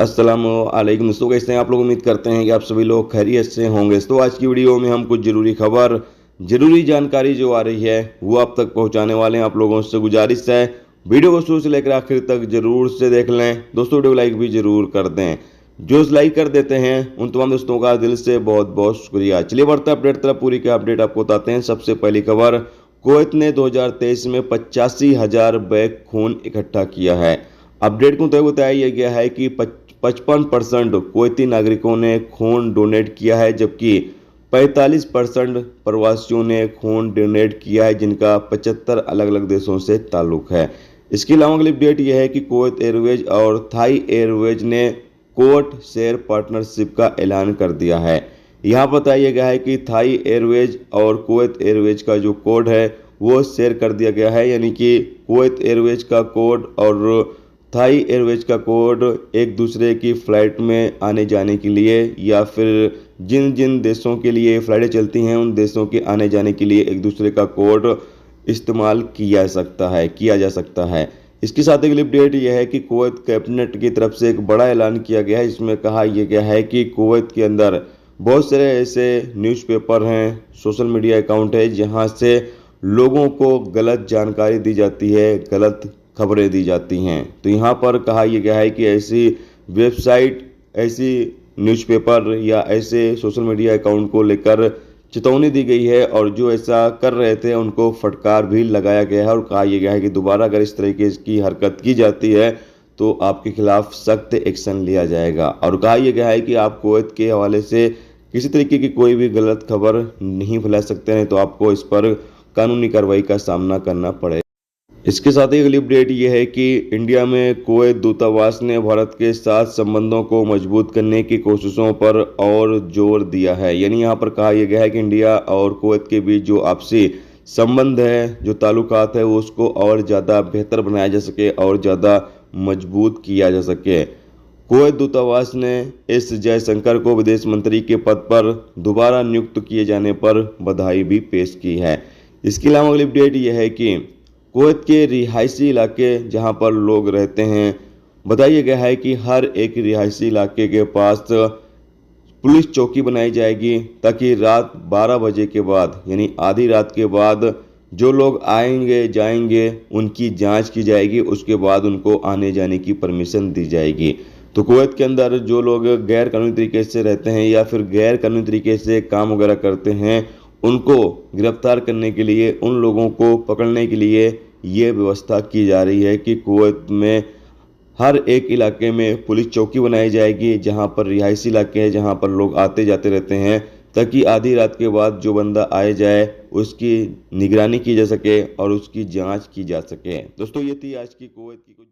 अस्सलामुअलैकुम दोस्तों, कैसे हैं आप लोग। उम्मीद करते हैं कि आप सभी लोग खैरियत से होंगे। तो आज की वीडियो में हम कुछ ज़रूरी खबर, ज़रूरी जानकारी जो आ रही है वो आप तक पहुंचाने वाले हैं। आप लोगों से गुजारिश है वीडियो को शुरू से लेकर आखिर तक जरूर से देख लें। दोस्तों वीडियो को लाइक भी जरूर कर दें। जो लाइक कर देते हैं उन तमाम दोस्तों का दिल से बहुत बहुत शुक्रिया। चलिए बढ़ते अपडेट तरफ। पूरी के अपडेट आपको बताते हैं। सबसे पहली खबर, कुवैत ने 2023 में 85,000 बैग खून इकट्ठा किया है। अपडेट को तय बताया गया है कि 55% कुवैती नागरिकों ने खून डोनेट किया है, जबकि 45% प्रवासियों ने खून डोनेट किया है, जिनका 75 अलग अलग देशों से ताल्लुक है। इसके अलावा अगली अपडेट यह है कि कुवैत एयरवेज और थाई एयरवेज ने कोड शेयर पार्टनरशिप का ऐलान कर दिया है। यहाँ बताया गया है कि थाई एयरवेज और कुवैत एयरवेज का जो कोड है वो शेयर कर दिया गया है, यानी कि कुवैत एयरवेज का कोड और थाई एयरवेज का कोड एक दूसरे की फ़्लाइट में आने जाने के लिए, या फिर जिन जिन देशों के लिए फ़्लाइटें चलती हैं उन देशों के आने जाने के लिए एक दूसरे का कोड इस्तेमाल किया जा सकता है। इसके साथ एक अपडेट यह है कि कुवैत कैबिनेट की तरफ से एक बड़ा ऐलान किया गया है। इसमें कहा यह गया है कि कुवैत के अंदर बहुत सारे ऐसे न्यूज़पेपर हैं, सोशल मीडिया अकाउंट है, जहां से लोगों को गलत जानकारी दी जाती है, गलत खबरें दी जाती हैं। तो यहाँ पर कहा यह गया है कि ऐसी वेबसाइट, ऐसी न्यूज़पेपर या ऐसे सोशल मीडिया अकाउंट को लेकर चेतावनी दी गई है, और जो ऐसा कर रहे थे उनको फटकार भी लगाया गया है। और कहा यह गया है कि दोबारा अगर इस तरीके की हरकत की जाती है तो आपके खिलाफ सख्त एक्शन लिया जाएगा। और कहा यह गया है कि आप कुवैत के हवाले से किसी तरीके की कोई भी गलत खबर नहीं फैला सकते हैं, तो आपको इस पर कानूनी कार्रवाई का सामना करना पड़ेगा। इसके साथ ही अगली अपडेट ये है कि इंडिया में कुवैत दूतावास ने भारत के साथ संबंधों को मजबूत करने की कोशिशों पर और जोर दिया है। यानी यहाँ पर कहा यह गया है कि इंडिया और कुवैत के बीच जो आपसी संबंध है, जो ताल्लुकात है, वो उसको और ज़्यादा बेहतर बनाया जा सके और ज़्यादा मजबूत किया जा सके। कुवैत दूतावास ने एस जयशंकर को विदेश मंत्री के पद पर दोबारा नियुक्त किए जाने पर बधाई भी पेश की है। इसके अलावा अगली अपडेट यह है कि कुवैत के रिहायशी इलाके जहां पर लोग रहते हैं, बताया गया है कि हर एक रिहायशी इलाके के पास पुलिस चौकी बनाई जाएगी, ताकि रात 12 बजे के बाद, यानी आधी रात के बाद जो लोग आएंगे जाएंगे उनकी जांच की जाएगी। उसके बाद उनको आने जाने की परमिशन दी जाएगी। तो कुवैत के अंदर जो लोग गैर कानूनी तरीके से रहते हैं या फिर गैर कानूनी तरीके से काम वगैरह करते हैं, उनको गिरफ्तार करने के लिए, उन लोगों को पकड़ने के लिए ये व्यवस्था की जा रही है कि कुवैत में हर एक इलाके में पुलिस चौकी बनाई जाएगी, जहां पर रिहायशी इलाके हैं, जहां पर लोग आते जाते रहते हैं, ताकि आधी रात के बाद जो बंदा आए जाए उसकी निगरानी की जा सके और उसकी जांच की जा सके। दोस्तों ये थी आज की कुवैत की कुछ